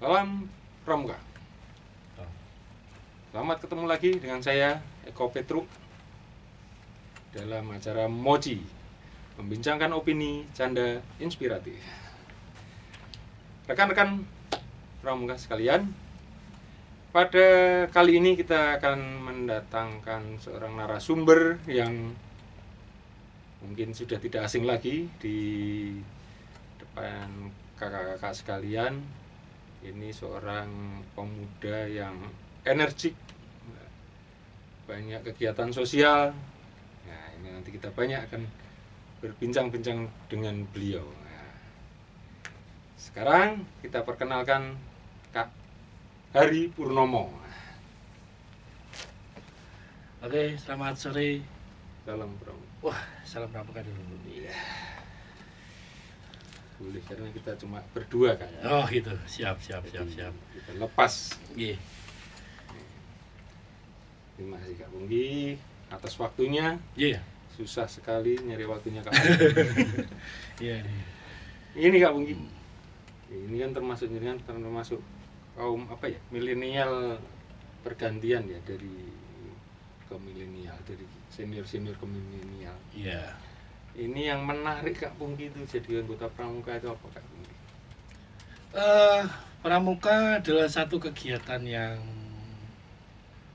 Salam Pramuka. Selamat ketemu lagi dengan saya Eko Petruk dalam acara Moji, membincangkan opini canda inspiratif. Rekan-rekan Pramuka sekalian, pada kali ini kita akan mendatangkan seorang narasumber yang mungkin sudah tidak asing lagi di depan kakak-kakak sekalian. Ini seorang pemuda yang energik, banyak kegiatan sosial. Nah, ini nanti kita banyak akan berbincang-bincang dengan beliau. Nah, sekarang kita perkenalkan Kak Hari Purnomo. Oke, selamat sore. Salam Bro. Wah, salam Pramuka dulu. Iya. Boleh, karena kita cuma berdua kan. Oh gitu, siap. Kita lepas. Iya. Terima kasih Kak Punggi atas waktunya. Iya. Susah sekali nyari waktunya Kak. Iya. Ini Kak Punggi. Ini kan termasuk kaum apa ya? Milenial pergantian ya, dari ke milenial, dari senior ke milenial. Iya. Ini yang menarik Kak Punggi itu jadi anggota Pramuka itu apa Kak Punggi? Pramuka adalah satu kegiatan yang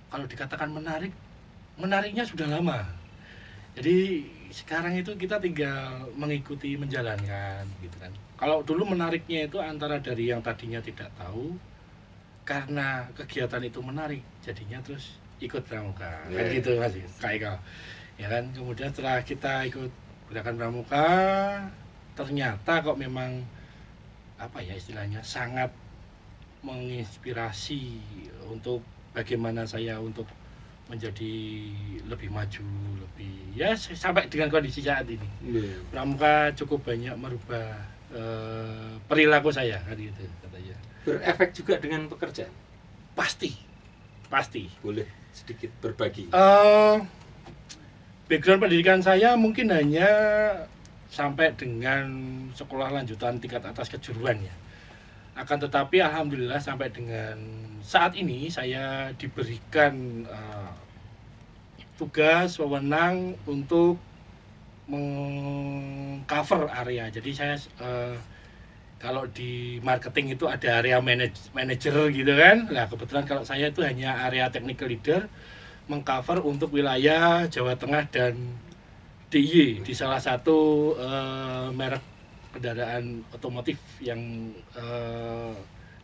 kalau dikatakan menarik, menariknya sudah lama. Jadi sekarang itu kita tinggal mengikuti, menjalankan gitu kan. Kalau dulu menariknya itu antara dari yang tadinya tidak tahu, karena kegiatan itu menarik, jadinya terus ikut Pramuka. Kan gitu Mas, Kak Eka. Ya kan, kemudian setelah kita ikut gerakan Pramuka, ternyata kok memang apa ya istilahnya sangat menginspirasi untuk bagaimana saya untuk menjadi lebih maju, lebih ya sampai dengan kondisi saat ini. Pramuka cukup banyak merubah perilaku saya kan gitu katanya. Berefek juga dengan pekerjaan? Pasti. Boleh sedikit berbagi? Background pendidikan saya mungkin hanya sampai dengan sekolah lanjutan tingkat atas kejuruan ya. Akan tetapi alhamdulillah sampai dengan saat ini saya diberikan tugas wewenang untuk mengcover area. Jadi saya kalau di marketing itu ada area manager gitu kan. Nah, kebetulan kalau saya itu hanya area technical leader, mengcover untuk wilayah Jawa Tengah dan DIY di salah satu merek kendaraan otomotif yang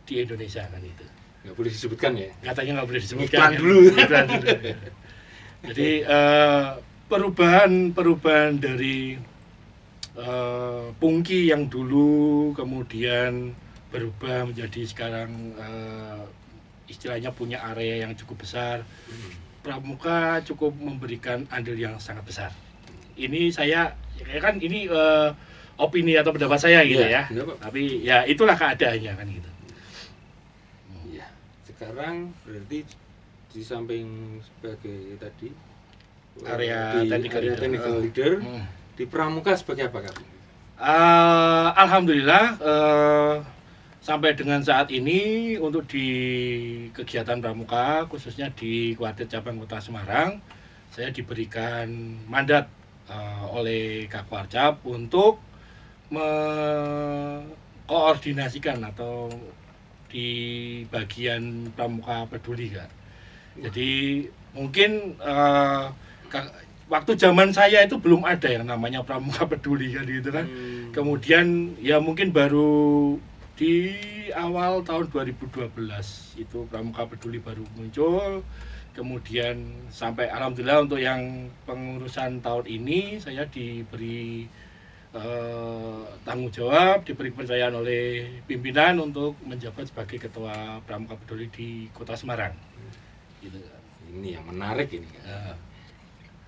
di Indonesia kan itu. Nggak boleh disebutkan ya? Katanya nggak boleh disebutkan. Iklan dulu. Jadi perubahan dari Pungki yang dulu kemudian berubah menjadi sekarang istilahnya punya area yang cukup besar. Pramuka cukup memberikan andil yang sangat besar. Ini saya kan ini opini atau pendapat saya gitu ya. Tapi ya itulah keadaannya kan gitu. Iya. Sekarang berarti di samping sebagai tadi area technical leader di Pramuka sebagai apa Kak? Alhamdulillah sampai dengan saat ini untuk di kegiatan Pramuka khususnya di Kuartet Cabang Kota Semarang, saya diberikan mandat oleh Kak Warcap untuk mengkoordinasikan atau di bagian Pramuka Peduli Kak. Jadi mungkin waktu zaman saya itu belum ada yang namanya Pramuka Peduli kan gitu kan. Kemudian ya mungkin baru di awal tahun 2012 itu Pramuka Peduli baru muncul. Kemudian sampai alhamdulillah untuk yang pengurusan tahun ini saya diberi tanggung jawab, diberi kepercayaan oleh pimpinan untuk menjabat sebagai ketua Pramuka Peduli di Kota Semarang. Gitu. Ini yang menarik ini kan.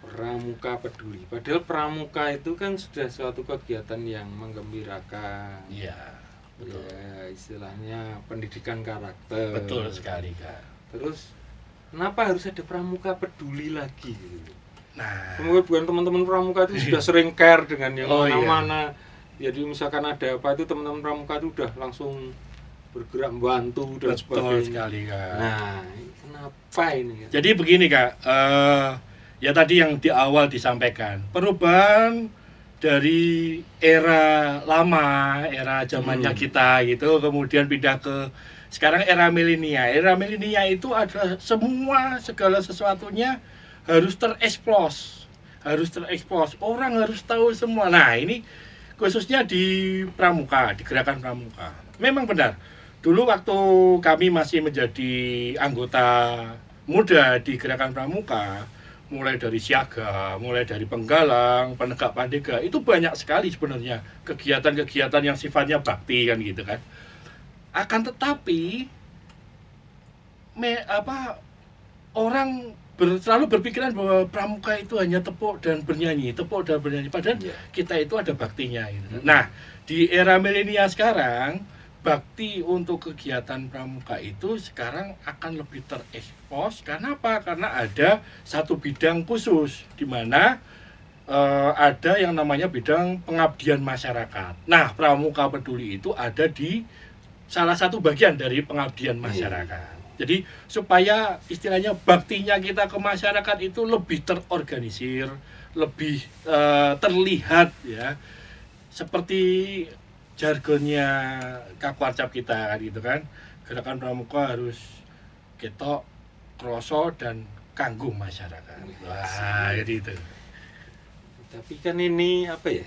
Pramuka Peduli. Padahal Pramuka itu kan sudah suatu kegiatan yang menggembirakan. Iya. Betul. Ya, istilahnya pendidikan karakter. Betul sekali Kak. Terus kenapa harus ada Pramuka Peduli lagi gitu? Nah, Bukan teman-teman Pramuka itu sudah sering care dengan yang mana-mana. Iya. Jadi misalkan ada apa itu teman-teman Pramuka itu udah langsung bergerak membantu dan Betul sebagainya. sekali, Kak. Nah, kenapa ini? Kak? Jadi begini, Kak, ya tadi yang di awal disampaikan, perubahan dari era lama, era zamannya kita gitu, kemudian pindah ke sekarang era milenial. Era milenial itu ada semua segala sesuatunya harus tereksplos, orang harus tahu semua. Nah, ini khususnya di pramuka, di gerakan pramuka. Memang benar, dulu waktu kami masih menjadi anggota muda di gerakan pramuka, mulai dari siaga, mulai dari penggalang, penegak pandega, itu banyak sekali sebenarnya kegiatan-kegiatan yang sifatnya bakti kan gitu kan. Akan tetapi orang selalu berpikiran bahwa pramuka itu hanya tepuk dan bernyanyi, padahal kita itu ada baktinya gitu. Nah, di era milenial sekarang, bakti untuk kegiatan pramuka itu sekarang akan lebih terekspos. Karena apa? Karena ada satu bidang khusus di mana ada yang namanya bidang pengabdian masyarakat. Nah, Pramuka Peduli itu ada di salah satu bagian dari pengabdian masyarakat. Jadi supaya istilahnya baktinya kita ke masyarakat itu lebih terorganisir, lebih terlihat ya. Seperti jargonnya Kakuarcap kita kan gitu kan. Gerakan pramuka harus ketok, kroso dan kanggo masyarakat. Wah, jadi itu. Tapi kan ini apa ya?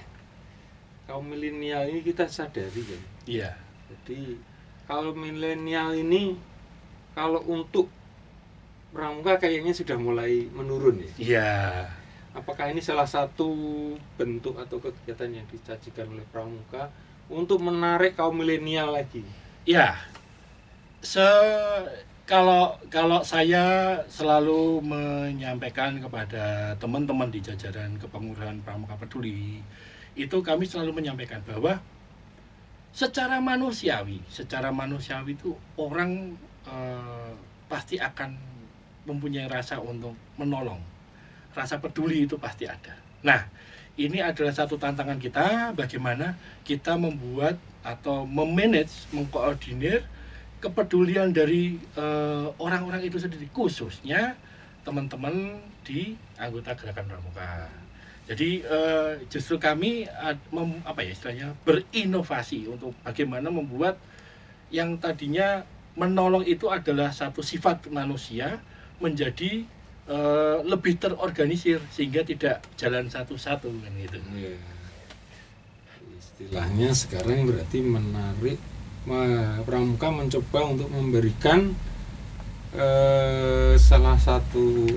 Kaum milenial ini kita sadari kan. Iya. Jadi kalau milenial ini kalau untuk pramuka kayaknya sudah mulai menurun ya. Iya. Apakah ini salah satu bentuk atau kegiatan yang disajikan oleh pramuka untuk menarik kaum milenial lagi? Ya, kalau saya selalu menyampaikan kepada teman-teman di jajaran Kepengurusan Pramuka Peduli, itu kami selalu menyampaikan bahwa secara manusiawi itu orang pasti akan mempunyai rasa untuk menolong, rasa peduli itu pasti ada. Nah, ini adalah satu tantangan kita, bagaimana kita membuat atau memanage, mengkoordinir kepedulian dari orang-orang itu sendiri, khususnya teman-teman di anggota gerakan pramuka. Jadi justru kami berinovasi untuk bagaimana membuat yang tadinya menolong itu adalah satu sifat manusia menjadi lebih terorganisir sehingga tidak jalan satu-satu kan gitu. Ya. Istilahnya sekarang berarti menarik pramuka mencoba untuk memberikan salah satu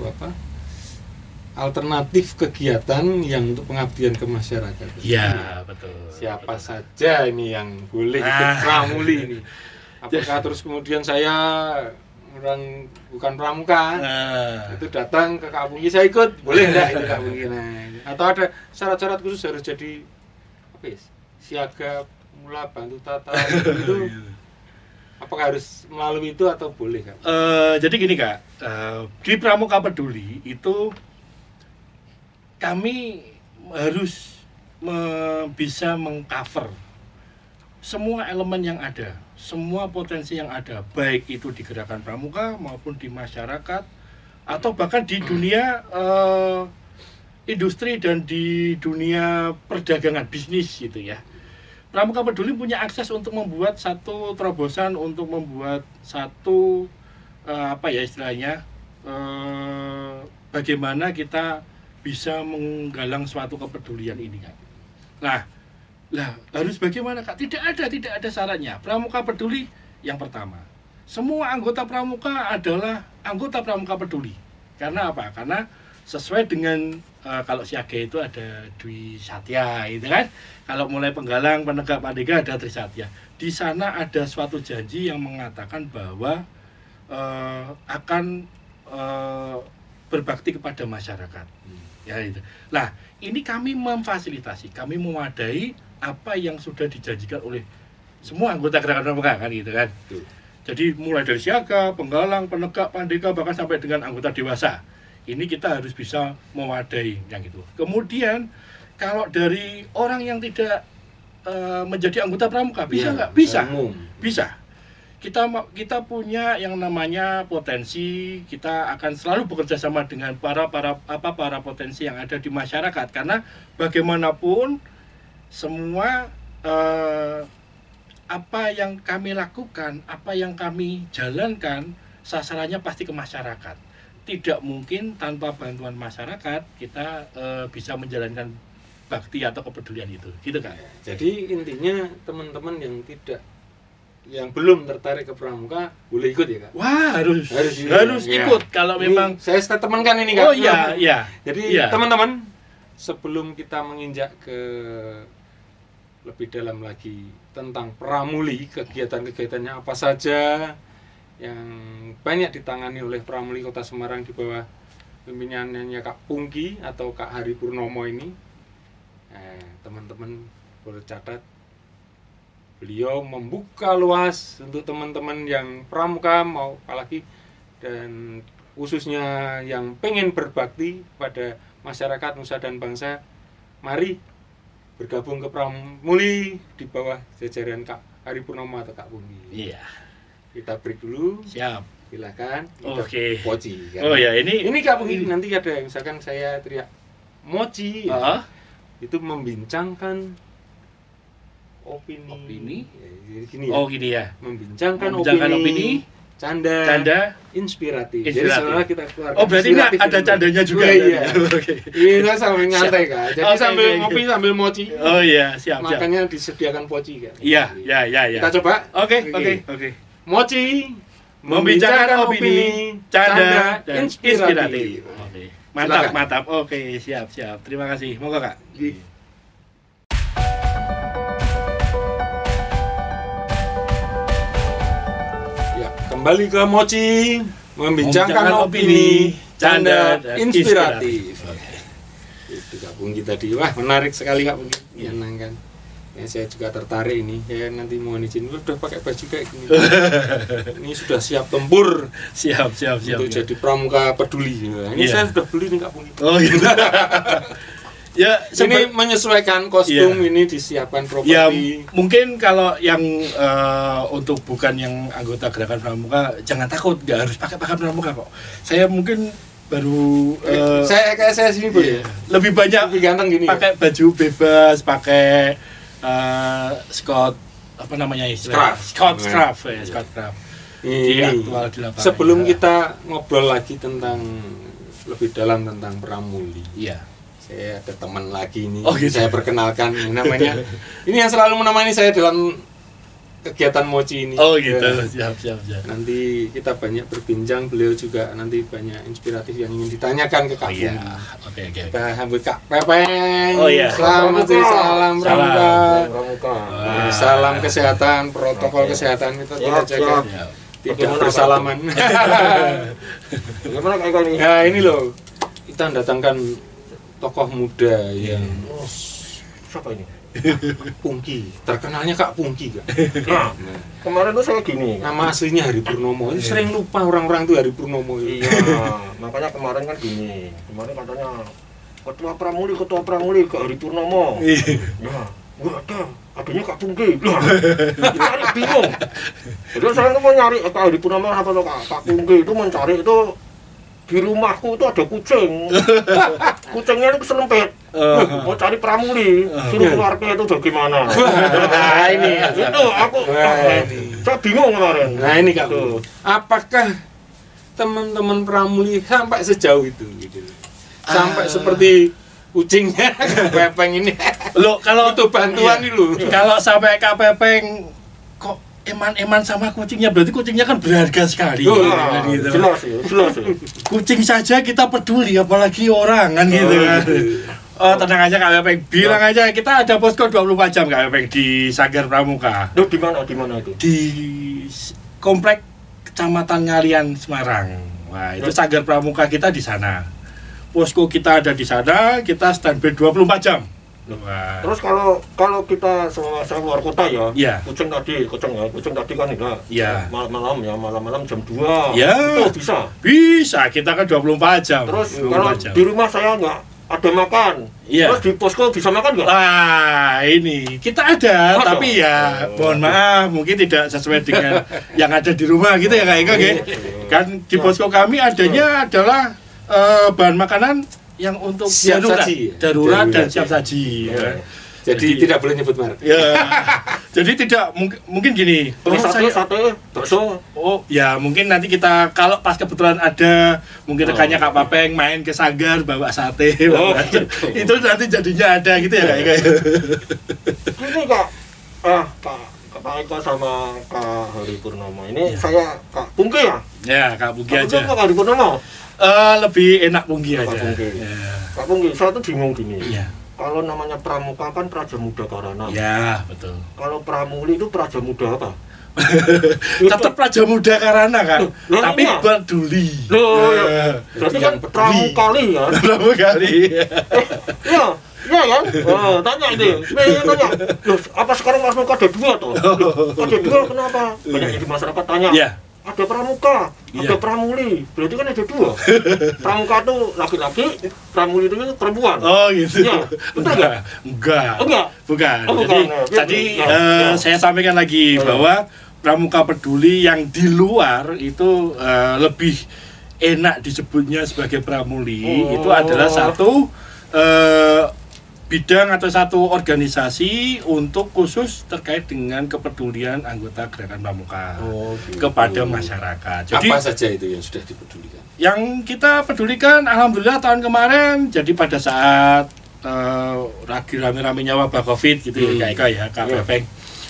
alternatif kegiatan yang untuk pengabdian ke masyarakat. Iya, betul. Siapa saja ini yang boleh ikut pramuli ini? Apakah terus kemudian saya orang bukan pramuka itu datang ke Kak Pungki, saya ikut, boleh enggak itu Kak Pungki? Atau ada syarat-syarat khusus harus jadi siaga, mula, bantu tata itu? Apakah harus melalui itu atau boleh Kak? Jadi gini Kak, di Pramuka Peduli itu kami harus bisa mengcover semua elemen yang ada, semua potensi yang ada, baik itu di gerakan pramuka maupun di masyarakat atau bahkan di dunia industri dan di dunia perdagangan bisnis gitu ya. Pramuka Peduli punya akses untuk membuat satu terobosan, untuk membuat satu bagaimana kita bisa menggalang suatu kepedulian ini kan. Lah harus bagaimana Kak? Tidak ada syaratnya. Pramuka Peduli yang pertama, semua anggota pramuka adalah anggota Pramuka Peduli. Karena apa? Karena sesuai dengan kalau siaga itu ada Dwi Satya itu kan. Kalau mulai penggalang, penegak pandega ada Trisatya. Di sana ada suatu janji yang mengatakan bahwa akan berbakti kepada masyarakat. Ya itu. Nah, ini kami memfasilitasi, kami mewadai apa yang sudah dijanjikan oleh semua anggota gerakan pramuka kan gitu kan. Jadi mulai dari siaga, penggalang, penegak, pandega bahkan sampai dengan anggota dewasa. Ini kita harus bisa mewadai yang itu. Kemudian kalau dari orang yang tidak menjadi anggota pramuka bisa nggak? Bisa. kita punya yang namanya potensi, kita akan selalu bekerja sama dengan para potensi yang ada di masyarakat, karena bagaimanapun semua apa yang kami lakukan, apa yang kami jalankan, sasarannya pasti ke masyarakat. Tidak mungkin tanpa bantuan masyarakat kita bisa menjalankan bakti atau kepedulian itu, gitu kan? Jadi intinya teman-teman yang belum tertarik ke pramuka boleh ikut ya Kak? Wah, harus ya. ikut kalau Ini memang. saya statement kan ini Kak. Oh iya. Jadi iya. teman-teman, sebelum kita menginjak ke lebih dalam lagi tentang Pramuli, kegiatan-kegiatannya apa saja yang banyak ditangani oleh Pramuli Kota Semarang di bawah pimpinannya Kak Pungki atau Kak Hari Purnomo ini, teman-teman boleh catat, beliau membuka luas untuk teman-teman yang pramuka mau apalagi dan khususnya yang pengen berbakti pada masyarakat nusa dan bangsa. Mari bergabung ke Pramuli di bawah jajaran Kak Hari Purnomo atau Kak Pungki. Iya. Kita break dulu. Siap. Silakan. Oke. Poci. Kan? Oh ya, ini Kak Pungki nanti ada misalkan saya teriak moci. Itu membincangkan opini. Ya, gini ya. Oh gini ya. Membincangkan opini, canda, inspiratif. Jadi setelah kita keluarkan. Oh berarti ini ada candanya juga. Iya. Oke. Ini sambil nyantai Kak. Jadi sambil ngopi sambil moci. Oh iya, siap. Makanya disediakan poci kan. Iya. Kita coba. Oke. Moci membincangkan opini, canda, dan inspiratif. Oke. Mantap. Oke, siap. Terima kasih. Monggo Kak. Ya, kembali ke Moci membincangkan opini, canda, dan inspiratif. Itu Kak Pungki tadi. Wah, menarik sekali Kak Pungki. Menyenangkan. Ya, saya juga tertarik ini. Ya nanti mohon izin udah pakai baju kayak gini. Ini sudah siap tempur. Siap. Untuk jadi pramuka peduli. Nah, ini saya sudah beli nih Kak Pungki. Oh gitu. Ya, ini menyesuaikan kostum, ini disiapkan properti. Ya, mungkin kalau yang untuk bukan yang anggota gerakan pramuka jangan takut, nggak harus pakai pramuka kok. Saya mungkin baru saya sini ya. Lebih banyak lebih ganteng gini. Pakai baju bebas, pakai Scott apa namanya istilah? Scott Craft. Di aktual di lapangan. Sebelum kita ngobrol lagi tentang lebih dalam tentang Pramuli. Iya. Saya ada teman lagi ini. Oh, gitu. Saya perkenalkan namanya. Ini yang selalu menemani saya dalam kegiatan Moci ini. Oh gitu. Siap. Nanti kita banyak berbincang, beliau juga nanti banyak inspiratif yang ingin ditanyakan ke Kak Pungki. Oke. Kita sambut Kak Pepeng. Oh iya. Selamat salam pramuka. Wah. Salam kesehatan, protokol kesehatan kita jaga. Tidak bersalaman. Gimana kayak kali? Nah ini loh, kita datangkan tokoh muda yang siapa ini? Pungki, terkenalnya Kak Pungki Kak. Nah, kemarin tuh saya gini. Nama aslinya Hari Purnomo. Ini sering lupa orang-orang tuh Hari Purnomo. Iya, makanya kemarin kan gini. Kemarin katanya ketua Pramuli ke Hari Purnomo. Ya, nggak ada. Adanya Kak Pungki. Lah, cari bingung. Jadi saya tuh mau nyari Kak Hari Purnomo apa tuh Kak Pungki itu mencari itu. Di rumahku itu ada kucing. Kucingnya itu keselempet. Mau cari Pramuli, suruh keluarga itu bagaimana? Nah ini itu aku saya bingung kemarin. Nah ini Kak, apakah teman-teman Pramuli sampai sejauh itu gitu? Sampai seperti kucingnya Pepeng ini. Loh, kalau itu bantuan nih lu. Kalau sampai Kak Pepeng kok eman-eman sama kucingnya, berarti kucingnya kan berharga sekali. Gitu. Jelas. Kucing saja kita peduli, apalagi orang kan gitu kan. Oh tenang aja Kak Pepeng, bilang aja kita ada posko 24 jam Kak Pepeng di Sanggar Pramuka. Itu di mana itu? Di komplek Kecamatan Ngalian Semarang. Wah itu Sanggar Pramuka kita di sana. Posko kita ada di sana, kita standby 24 jam. Wah. Terus kalau kita saya keluar kota ya, kucing tadi kan enggak. Iya. Malam-malam jam 2. Ya. Itu bisa. Bisa, kita kan 24 jam. Terus kalau di rumah saya enggak ada makan. Iya. Terus di posko bisa makan nggak? Nah, ini kita ada, Masa? tapi ya mohon maaf, mungkin tidak sesuai dengan yang ada di rumah gitu ya Kak Eka ya. Kan di posko kami adanya adalah bahan makanan yang untuk Siap darurat, saji. darurat dan Darurat, siap ya. saji. Ya. Jadi tidak boleh nyebut merek. Ya, jadi tidak mungkin gini. Terus sate, bakso. Oh ya mungkin nanti kita kalau pas kebetulan ada mungkin rekannya Kak Papeng main ke Sanggar bawa sate, bawa itu nanti jadinya ada gitu ya Kak Eka. Ini Kak, Kak Eka sama Kak Hari Purnomo ini Iya. saya Kak Pungki ya? Ya Kak Pungki Kak Pungki aja. apa Kak Hari Purnomo? Lebih enak Pungki Kak aja. Pungki. Ya. Kak Pungki, saya tuh bingung gini. Iya. Kalau namanya Pramuka kan Praja Muda Karana. Ya betul. Kalau Pramuli itu Praja Muda apa? Tetap Praja Muda Karana Kak, Loh, tapi iya. peduli. Loh, Ya. berarti Yang kan peduli. Pramukali ya? Berapa kali? Iya, iya kan? Tanya itu. Tanya. Loh, apa sekarang Pramuka ada dua tuh? Ada dua kenapa? Banyak yang di masyarakat tanya. Ya. Ada Pramuka, Iya. ada Pramuli. Berarti kan ada dua. Pramuka itu laki-laki, Pramuli itu perempuan. Oh gitu. Iya, betul nggak? Enggak. Enggak. Bukan. Oh, bukan. Jadi Nah, tadi ya, ya. saya sampaikan lagi Oh, ya. bahwa Pramuka Peduli yang di luar itu lebih enak disebutnya sebagai Pramuli. Oh. Itu adalah satu bidang atau satu organisasi untuk khusus terkait dengan kepedulian anggota Gerakan Pramuka gitu. kepada masyarakat. Jadi Apa saja itu yang sudah dipedulikan? yang kita pedulikan, alhamdulillah tahun kemarin, jadi pada saat lagi rame-ramenya wabah COVID gitu ya Kak Eka ya, Kak Iya. Pepeng,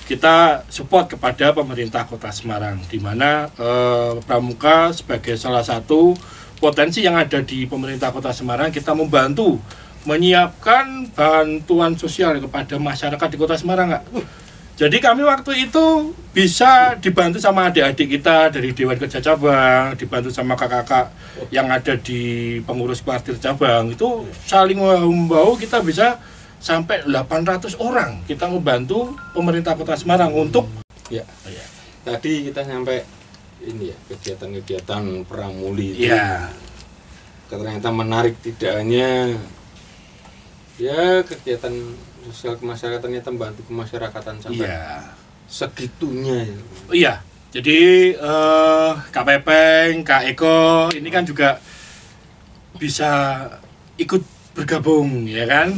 kita support kepada pemerintah Kota Semarang, di mana Pramuka sebagai salah satu potensi yang ada di pemerintah Kota Semarang, kita membantu menyiapkan bantuan sosial kepada masyarakat di Kota Semarang, Kak. Jadi kami waktu itu bisa dibantu sama adik-adik kita dari Dewan Kerja Cabang, dibantu sama kakak-kakak yang ada di pengurus kuartir cabang. Itu saling membawa, kita bisa sampai 800 orang kita membantu pemerintah Kota Semarang untuk Ya. Tadi kita sampai ini ya, kegiatan-kegiatan Pramuli itu. ya Ternyata menarik, tidak hanya ya kegiatan sosial kemasyarakatan, membantu kemasyarakatan sampai iya. segitunya ya. Iya, jadi Kak Pepeng, Kak Eko ini kan juga bisa ikut bergabung ya kan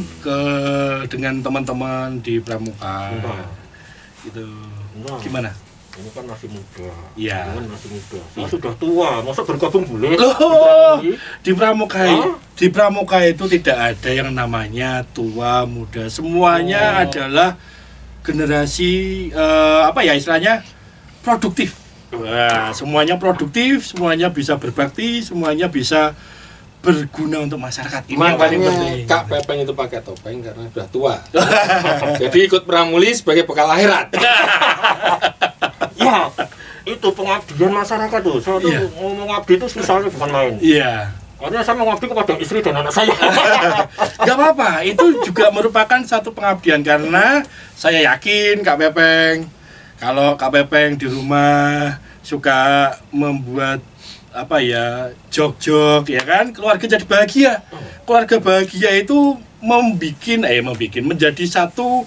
dengan teman-teman di Pramuka. Enggak. Gitu. Enggak. Gimana? Ini kan masih muda. Iya. Ini kan masih muda. Saya sudah tua, masa bergabung boleh? Loh, di Pramuka Hah? di Pramuka itu tidak ada yang namanya tua muda. Semuanya adalah generasi apa ya istilahnya produktif. Wah, semuanya produktif, semuanya bisa berbakti, semuanya bisa berguna untuk masyarakat. Ini yang paling Makanya penting. Kak Pepeng itu pakai topeng karena sudah tua. Jadi ikut Pramuli sebagai bekal akhirat. Ya, itu pengabdian masyarakat tuh. Saya tuh Iya. ngomong abdi itu susahnya bukan main. Iya. Karena saya mengabdi kepada istri dan anak saya. Gak apa-apa, itu juga merupakan satu pengabdian karena saya yakin Kak Pepeng, kalau Kak Pepeng di rumah suka membuat apa ya, jog-jog ya kan, keluarga jadi bahagia. Keluarga bahagia itu menjadi satu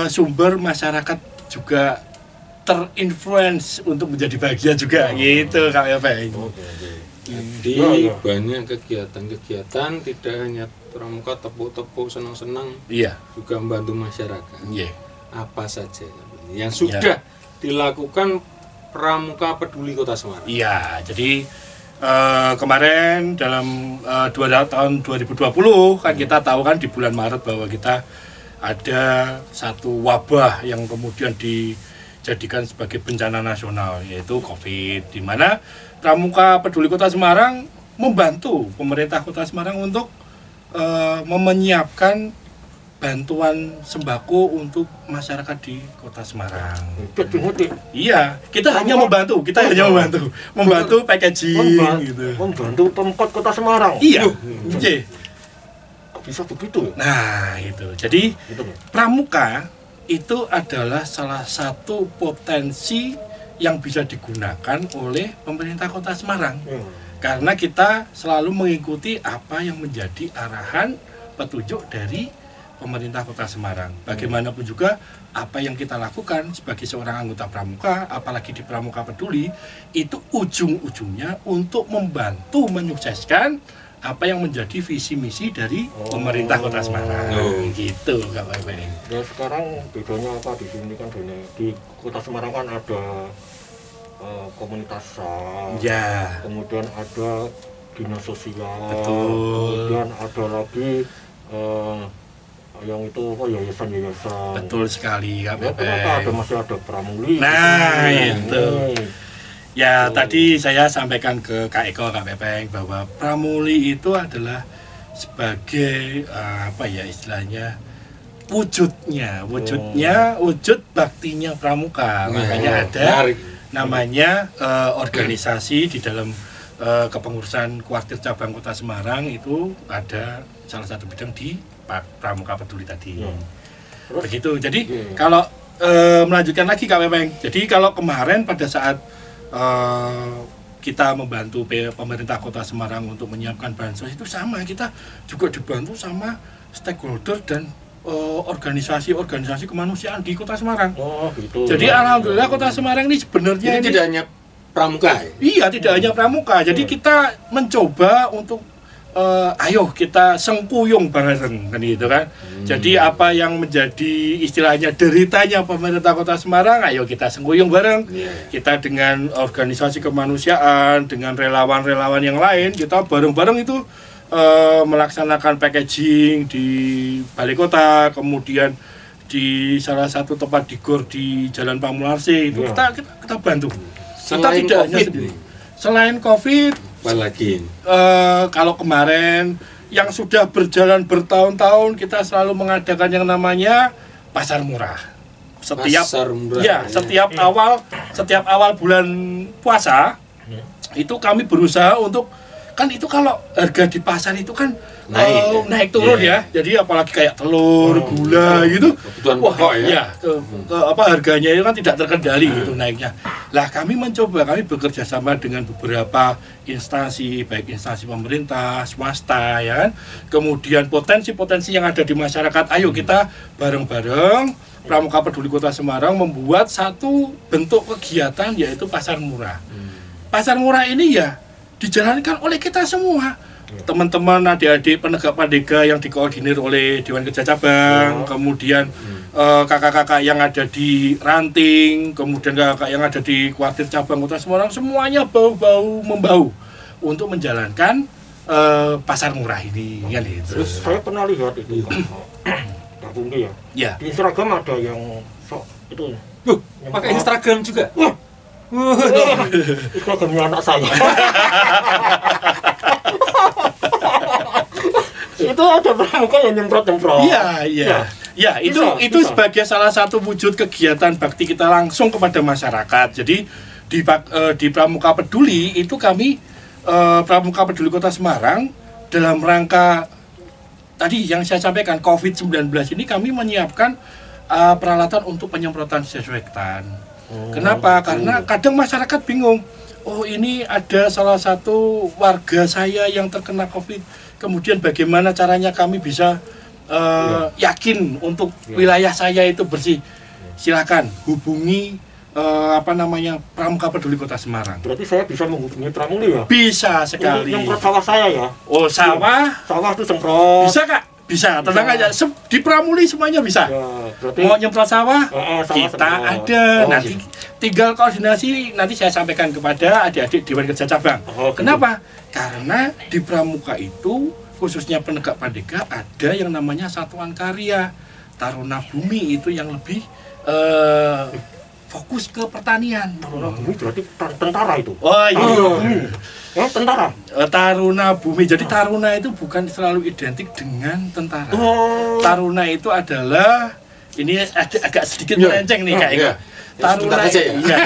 sumber masyarakat juga terinfluence untuk menjadi bahagia juga gitu Kak Pepeng. Jadi Ya, ya. banyak kegiatan-kegiatan, tidak hanya pramuka tepuk-tepuk senang-senang, Iya. juga membantu masyarakat. Iya. Apa saja yang sudah dilakukan Pramuka Peduli Kota Semarang. Iya, jadi kemarin dalam tahun 2020 kan kita tahu kan di bulan Maret bahwa kita ada satu wabah yang kemudian dijadikan sebagai bencana nasional yaitu COVID, di mana Pramuka Peduli Kota Semarang membantu pemerintah Kota Semarang untuk menyiapkan bantuan sembako untuk masyarakat di Kota Semarang. Iya, kita hanya membantu, membantu packaging gitu. Membantu Pemkot Kota Semarang. Iya. Loh, Iya. kok bisa begitu? Nah, itu. Jadi Gitu. Pramuka itu adalah salah satu potensi yang bisa digunakan oleh pemerintah Kota Semarang. Ya. Karena kita selalu mengikuti apa yang menjadi arahan petunjuk dari pemerintah Kota Semarang. Bagaimanapun juga apa yang kita lakukan sebagai seorang anggota pramuka, apalagi di Pramuka Peduli, itu ujung-ujungnya untuk membantu menyukseskan apa yang menjadi visi misi dari pemerintah Kota Semarang. Gitu, Kak Pepe. Ya sekarang bedanya apa di sini kan di Kota Semarang kan ada komunitas SAR, Ya, kemudian ada dinas sosial, betul. kemudian ada lagi yang itu yayasan-yayasan. Betul sekali, Kak Ya, Pepe. kenapa masih ada Pramuli? Nah, itu. Ini. Ya, Oh. tadi saya sampaikan ke Kak Eko, Kak Pepeng, bahwa Pramuli itu adalah sebagai apa ya istilahnya, wujud baktinya pramuka. Makanya ada menarik. namanya organisasi di dalam kepengurusan kuartir cabang Kota Semarang, itu ada salah satu bidang di Pramuka Peduli tadi. Ya. Terus? Begitu. Jadi Iya. kalau melanjutkan lagi Kak Pepeng. Jadi kalau kemarin pada saat kita membantu pemerintah Kota Semarang untuk menyiapkan bansos, itu sama, kita juga dibantu sama stakeholder dan organisasi-organisasi kemanusiaan di Kota Semarang. Oh, gitu. Jadi alhamdulillah Kota Semarang ini sebenarnya Jadi ini, tidak hanya pramuka ya? iya, tidak hanya pramuka. Jadi kita mencoba untuk ayo kita sengkuyung bareng kan gitu kan. Jadi apa yang menjadi istilahnya deritanya pemerintah Kota Semarang, ayo kita sengkuyung bareng. Iya. Kita dengan organisasi kemanusiaan, dengan relawan-relawan yang lain, kita bareng-bareng itu melaksanakan packaging di balai kota, kemudian di salah satu tempat di GOR di Jalan Pamularse itu Ya. kita bantu. Selain kita tidak hanya COVID sendiri. nih, Selain COVID, apalagi kalau kemarin yang sudah berjalan bertahun-tahun, kita selalu mengadakan yang namanya pasar murah. Setiap pasar murah. ya, setiap awal bulan puasa itu kami berusaha untuk, kan itu kalau harga di pasar itu kan naik turun Iya. ya. Jadi apalagi kayak telur, gula gitu. Kebutuhan Wah, pokok ya. iya, apa harganya itu kan tidak terkendali gitu naiknya. Lah kami bekerja sama dengan beberapa instansi, baik instansi pemerintah, swasta ya kan. Kemudian potensi-potensi yang ada di masyarakat, ayo kita bareng-bareng Pramuka Peduli Kota Semarang membuat satu bentuk kegiatan, yaitu pasar murah. Pasar murah ini ya dijalankan oleh kita semua, teman-teman adik-adik penegak pandega yang dikoordinir oleh Dewan Kerja Cabang, kemudian kakak-kakak yang ada di ranting, kemudian kakak yang ada di kuartir cabang Kota Semarang, semuanya membahu untuk menjalankan pasar murah ini kan itu. Terus saya pernah lihat itu Pak Pungki ya. Ya. Di Instagram ada yang sok itu. Pakai Instagram juga. Instagramnya anak saya. Itu ada pramuka yang nyemprot-nyemprot. Iya. Ya, itu Bisa. sebagai salah satu wujud kegiatan bakti kita langsung kepada masyarakat. Jadi di Pramuka Peduli itu kami Pramuka Peduli Kota Semarang dalam rangka tadi yang saya sampaikan COVID-19 ini, kami menyiapkan peralatan untuk penyemprotan disinfektan. Kenapa? Karena kadang masyarakat bingung. Oh, ini ada salah satu warga saya yang terkena COVID. Kemudian bagaimana caranya kami bisa yakin untuk wilayah saya itu bersih? Silakan hubungi Pramuka Peduli Kota Semarang. Berarti saya bisa menghubungi Pramuli ya? Bisa Untuk sekali. nyemprot sawah saya ya? Oh, sawah Sawah itu semprot. bisa, Kak? Bisa, tenang aja. Di Pramuli semuanya bisa. Ya, berarti Mau nyemprot sawah, sawah kita semprot. ada. Oh, Nanti tinggal koordinasi, nanti saya sampaikan kepada adik-adik Dewan Kerja Cabang. Oh, gitu. Kenapa? Karena di Pramuka itu, khususnya penegak pandega, ada yang namanya satuan karya Taruna Bumi, itu yang lebih fokus ke pertanian. Taruna Bumi berarti tentara itu? Oh iya. Ya, tentara? Taruna Bumi. Jadi Taruna itu bukan selalu identik dengan tentara. Oh. Taruna itu adalah, ini agak sedikit Iya. melenceng nih Kak Eko. Iya. Taruna Sebentar aja ya. iya.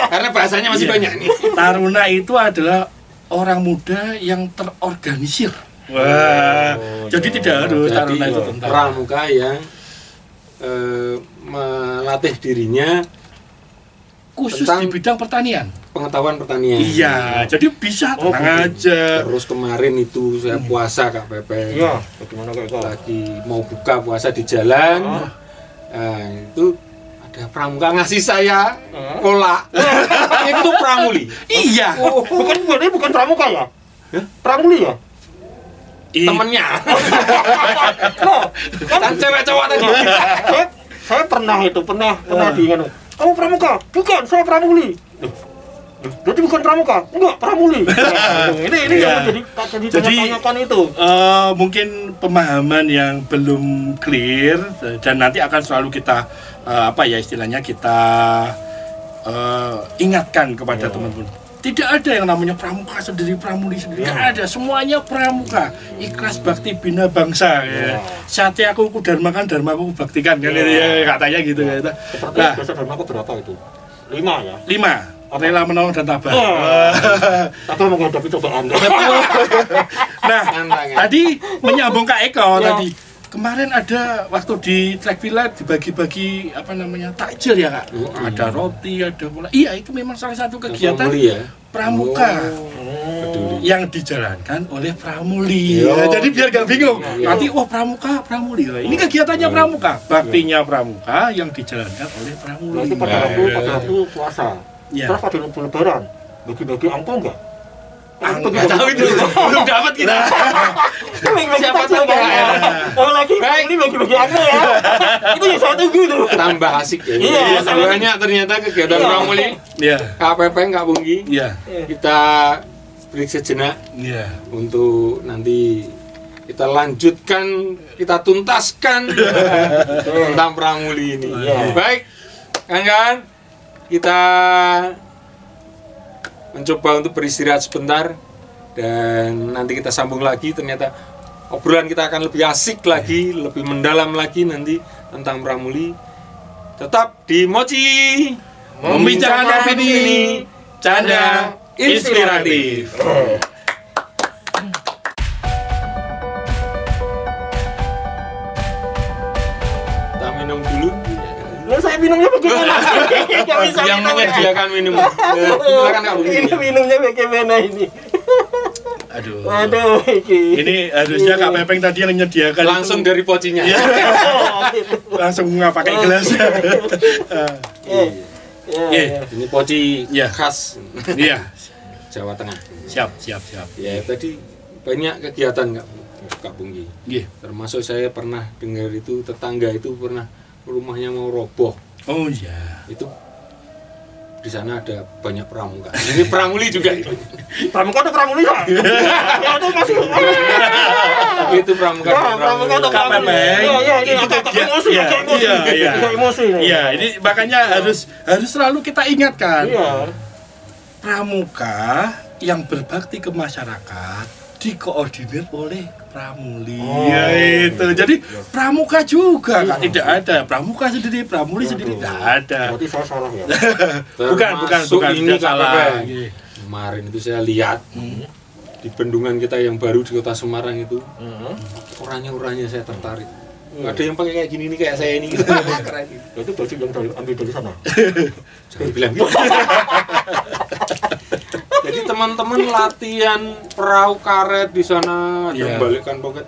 Karena bahasanya masih Iya. banyak nih. Taruna itu adalah orang muda yang terorganisir. Wah, jadi tidak harus Taruna itu tentara. Pramuka yang melatih dirinya khusus Tentang di bidang pertanian. pengetahuan pertanian. Iya, jadi bisa tenang aja. Terus kemarin itu saya puasa Kak Pepe. Iya, bagaimana Kak Eko? Lagi mau buka puasa di jalan. Nah, itu ada pramuka ngasih saya kolak. Itu pramuli. Iya. Bukan pramuka ya? Pramuli ya? Temennya. Loh, Kan cewek cowok tadi. saya pernah diingat. Kamu pramuka? Bukan, saya pramuli. Jadi bukan pramuka? Enggak, pramuli. Ini yang jadi tanya-tanyakan itu. Mungkin pemahaman yang belum clear dan nanti akan selalu kita istilahnya kita ingatkan kepada teman-teman. Tidak ada yang namanya pramuka sendiri, pramuli sendiri. Tidak ada, semuanya pramuka. Ikhlas bakti bina bangsa. Ya. Sate aku kudarmakan, dharmaku baktikan kan ya, katanya gitu ya. Seperti bahasa dharmaku berapa itu? 5 ya? 5. Rela menolong dan tabah. Tapi menghadapi cobaan. Nah, tadi menyambung Kak Eko tadi. Kemarin ada waktu di Track Village dibagi-bagi takjil ya Kak. Ada roti, ada bola. Iya, itu memang salah satu kegiatan pramuka yang dijalankan oleh pramuli. Ya, jadi biar gak bingung. Nanti pramuka, pramuli. Ini kegiatannya pramuka, baktinya pramuka yang dijalankan oleh pramuli. Itu pada waktu puasa. Terus pada lebaran bagi-bagi angpau enggak? Nggak tahu itu, belum dapat kita. Siapa tahu ya? Oh lagi ini bagi-bagi angpau ya? Itu yang saya tunggu tuh. Tambah asik ya. Iya, banyak ternyata kegiatan pramuli. Iya. KPP Kak Pungki. Iya. Kita break sejenak. Iya. Untuk nanti kita lanjutkan, kita tuntaskan tentang pramuli ini. Baik, kan? Kita mencoba untuk beristirahat sebentar dan nanti kita sambung lagi. Ternyata obrolan kita akan lebih asik lagi, lebih mendalam lagi nanti tentang pramuli. Tetap di Mochi Membicarakan opini, canda inspiratif. Kita minum dulu. Saya minumnya bagaimana? Yang menyediakan minum. Silakan Kak Pungki. Ini minumnya bagaimana ini? Aduh, ini harusnya Kak Pepeng tadi yang menyediakan. Langsung dari pocinya. Langsung nggak pakai gelas. Ini poci khas Jawa Tengah. Siap. Ya tadi banyak kegiatan Kak Pungki. Termasuk saya pernah dengar itu tetangga itu pernah rumahnya mau roboh. Oh iya. Itu di sana ada banyak pramuka. Ini pramuli juga itu. Pramuka atau pramuli ya? Ya itu masih. Itu pramuka. Pramuka atau pramuli. Iya, ini makanya harus selalu kita ingatkan. Pramuka yang berbakti ke masyarakat dikoordinir oleh pramuli. Itu. Jadi pramuka juga Kak, tidak ada. Pramuka sendiri, pramuli sendiri tidak ada. Berarti saya salah ya. Bukan ini salah. Kemarin itu saya lihat di bendungan kita yang baru di Kota Semarang itu. Orangnya saya tertarik. Ada yang pakai kayak gini nih kayak saya ini gitu. Keren. Itu baju yang ambil dari sana. Jangan bilang gitu. Jadi teman-teman latihan perahu karet di sana, ada membalikkan poket.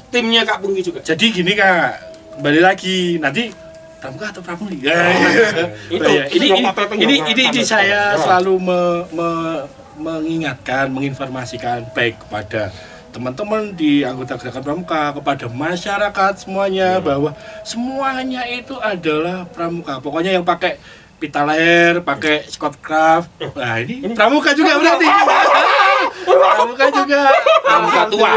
Timnya Kak Pungki juga. Jadi gini Kak, kembali lagi nanti pramuka atau pramuli. Ini saya selalu mengingatkan, menginformasikan baik kepada teman-teman di anggota gerakan pramuka, kepada masyarakat semuanya bahwa semuanya itu adalah pramuka. Pokoknya yang pakai pita leher, pakai Scott Craft. Nah, ini pramuka juga berarti. Pramuka juga. Pramuka tua.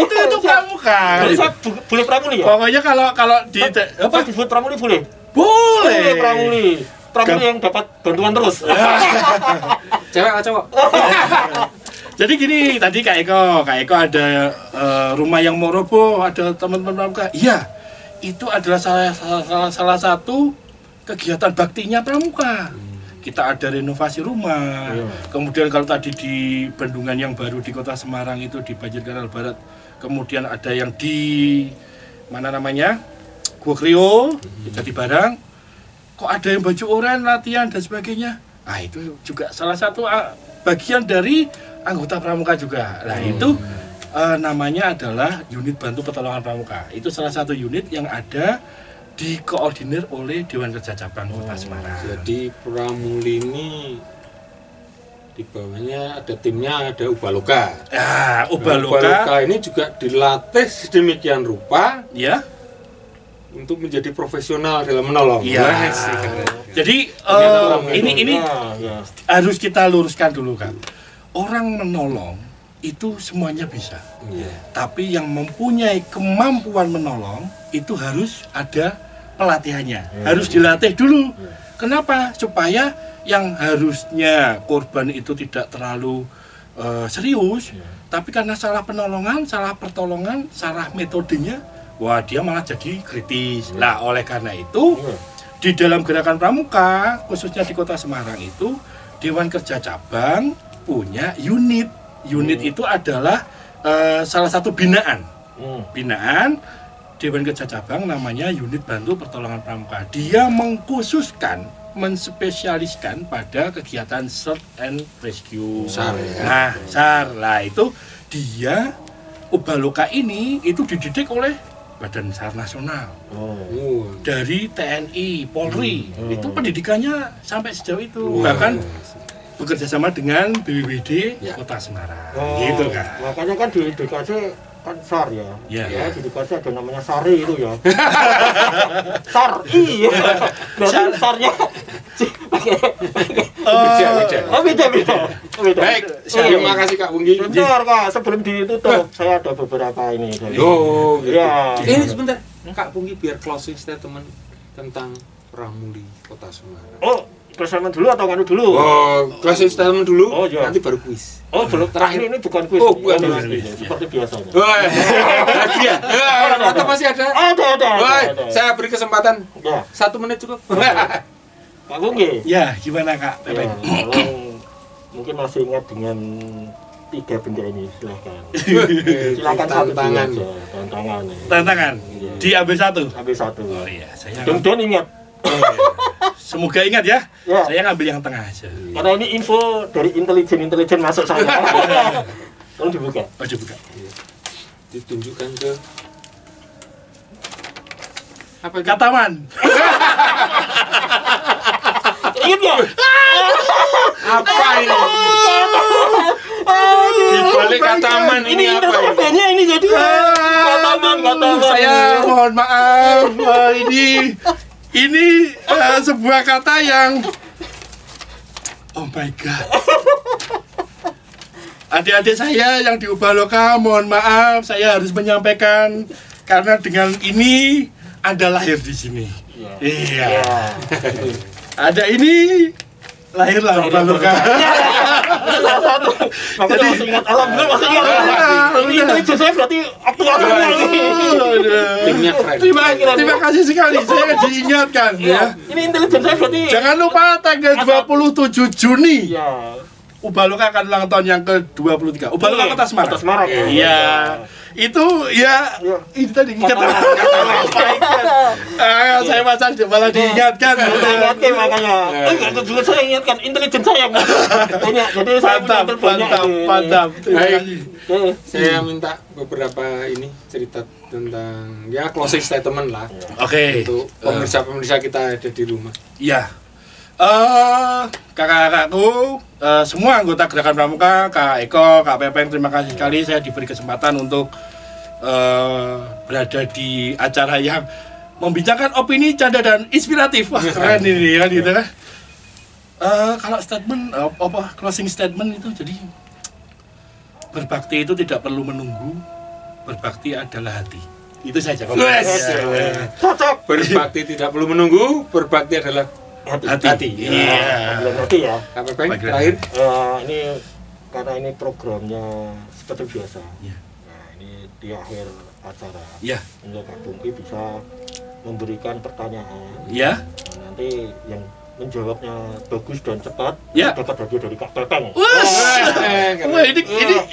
Itu pramuka. Saya boleh pramuli ya? Pokoknya kalau di apa disebut pramuli boleh? Boleh. Pramuli yang dapat bantuan terus. Cewek atau cowok? Jadi gini, tadi Kak Eko ada rumah yang mau roboh, ada teman-teman pramuka. Iya. Itu adalah salah satu kegiatan baktinya pramuka. Kita ada renovasi rumah. Kemudian kalau tadi di bendungan yang baru di Kota Semarang itu di Banjir Kanal Barat, kemudian ada yang di mana namanya Gua Krio, jadi barang. Kok ada yang baju oranye latihan dan sebagainya. Nah, itu juga salah satu bagian dari anggota pramuka juga. Nah, itu namanya adalah unit bantu pertolongan pramuka. Itu salah satu unit yang ada dikoordinir oleh Dewan Kerja Cabang Kota Semarang. Jadi Pramuli ini di bawahnya ada timnya, ada Ubaloka. Ya, Ubaloka ini juga dilatih sedemikian rupa ya untuk menjadi profesional dalam menolong. Iya. Jadi ini harus kita luruskan dulu kan. Orang menolong itu semuanya bisa. Iya. Tapi yang mempunyai kemampuan menolong itu harus ada pelatihannya. Harus dilatih dulu. Kenapa? Supaya yang harusnya korban itu tidak terlalu serius, tapi karena salah penolongan, salah pertolongan, salah metodenya, wah dia malah jadi kritis. Nah, oleh karena itu di dalam gerakan pramuka, khususnya di Kota Semarang itu, Dewan Kerja Cabang punya unit. Unit itu adalah salah satu binaan. Binaan Dewan Kerja Cabang namanya Unit Bantu Pertolongan Pramuka. Dia mengkhususkan, menspesialiskan pada kegiatan search and rescue. SAR, ya. Nah, SAR. Nah, itu dia Ubaloka ini itu dididik oleh Badan SAR Nasional. Dari TNI, Polri. Itu pendidikannya sampai sejauh itu. Bahkan bekerja sama dengan BPBD Kota Semarang. Gitu kan. Makanya kan di edukasi kan SAR ya. Ya. Di edukasi ada namanya SARI itu ya. SAR, iya. Berarti SAR-nya beda. Baik, terima kasih Kak Bunggi. Bentar Kak, sebelum ditutup saya ada beberapa ini. Oh, gitu. Ya. Ini sebentar, Kak Bunggi biar closing statement tentang Pramuli Kota Semarang. Oh, closing dulu atau nganu dulu? Oh, closing statement dulu, Oh, iya. nanti baru kuis. Oh, belum terakhir ini bukan kuis. Oh, bukan kuis. Seperti biasanya. Woi, lagi ya? Atau masih ada? Ada. Woi, saya beri kesempatan Ya, 1 menit cukup. Pak Bunggi. Ya, gimana Kak? Ya, tolong mungkin masih ingat dengan 3 benda ini, silahkan. Silakan satu Tantangan. dulu aja, tantangan. Tantangan. Iya. Diambil satu. Ambil satu. Oh iya, saya Dan ingat, semoga ingat ya. Ya. Saya ngambil yang tengah aja. karena ini info dari intelijen masuk saya. Tolong dibuka. Oh, dibuka. Ditunjukkan ke apa itu? Kataman. Ingat nggak? Apa ini? Di balik Kataman ini apa ini? Intervennya ini jadi kataman. Saya mohon maaf. Ini sebuah kata yang oh my god. Adik-adik saya yang di Ubaloka, mohon maaf saya harus menyampaikan karena dengan ini Anda lahir di sini. Iya. Ada ini lahirlah Ubaloka. Makanya masih ingat, alhamdulillah masih ingat. Ini intelijen saya berarti aktual semua ini. Timnya keren. Terima kasih sekali saya diingatkan ya. Ini intelijen saya berarti. Jangan lupa tanggal 27 Juni Ya. Ubaloka akan ulang tahun yang ke-23. Ubaloka Kota Semarang. Kota Semarang. Iya. Itu ya ini tadi kata. Saya malah diingatkan. Ingatkan makanya. Enggak juga saya ingatkan intelijen saya. Banyak. Jadi saya Mantap. Terima Baik. kasih. Saya minta beberapa ini cerita tentang ya closing statement lah Oke. untuk pemirsa-pemirsa kita ada di rumah. Iya. Kakak-kakakku, semua anggota Gerakan Pramuka, Kak Eko, Kak Pepeng, terima kasih sekali saya diberi kesempatan untuk berada di acara yang membincangkan opini, canda dan inspiratif. Wah, keren ini kan gitu kan. Kalau statement closing statement itu jadi berbakti itu tidak perlu menunggu, berbakti adalah hati. Itu saja. Cocok. Berbakti tidak perlu menunggu, berbakti adalah Hati. Iya. Hati ya. Kak Pepeng terakhir. Ini karena ini programnya seperti biasa. Iya. Nah, ini di akhir acara. Iya. Untuk Kak Bungki bisa memberikan pertanyaan. Iya. Nah, nanti yang menjawabnya bagus dan cepat Ya. dapat hadiah dari Kak Pepeng. Wah,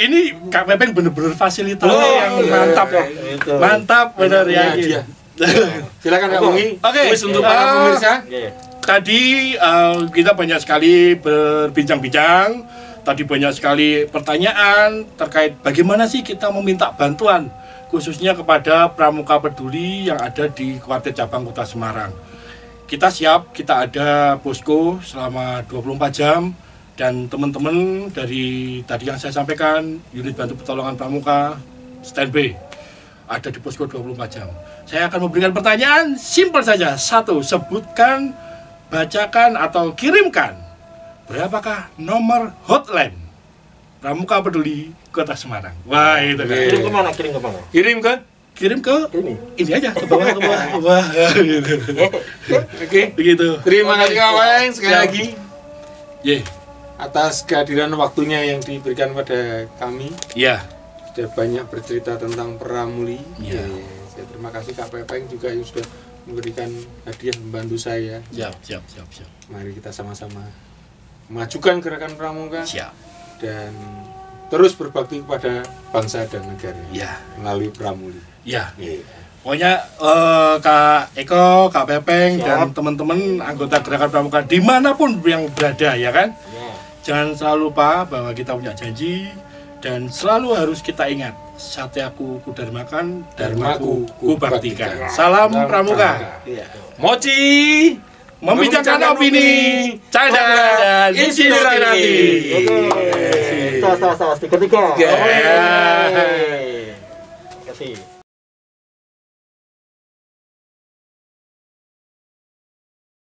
ini Kak Pepeng bener-bener fasilitator yang mantap. Itu. Mantap bener ya. Dia Silakan Kak Bungi. Oke. Wis untuk para pemirsa. Nggih. Tadi kita banyak sekali berbincang-bincang. Tadi banyak sekali pertanyaan terkait bagaimana sih kita meminta bantuan khususnya kepada Pramuka Peduli yang ada di Kuartet Cabang Kota Semarang. Kita siap, kita ada posko selama 24 jam dan teman-teman dari tadi yang saya sampaikan, unit bantu pertolongan Pramuka standby ada di posko 24 jam. Saya akan memberikan pertanyaan simpel saja. 1, sebutkan, bacakan atau kirimkan berapakah nomor hotline Pramuka Peduli Kota Semarang. Wah, itu kan. Kirim ke mana? Kirim ke mana? Kirim ke ini aja ke bawah gitu. Oke. Begitu. Terima kasih Kak Weng sekali Siap. lagi atas kehadiran waktunya yang diberikan pada kami. Iya. Sudah banyak bercerita tentang Pramuli. Iya. Saya terima kasih Kak Pepeng juga yang sudah memberikan hadiah membantu saya. Siap. Mari kita sama-sama memajukan gerakan Pramuka Siap. dan terus berbakti kepada bangsa dan negara Iya. melalui Pramuli. Iya. Iya. Pokoknya Kak Eko, Kak Pepeng Siap. dan teman-teman anggota gerakan Pramuka dimanapun yang berada ya kan. Ya. Jangan selalu lupa bahwa kita punya janji dan selalu harus kita ingat satyaku kudarmakan, dharmaku kubaktikan. Salam Pramuka. Iya. Moci Membincangkan opini, cadang dan inspirasi. Oke. Tos, ketiga. Oke. Terima kasih.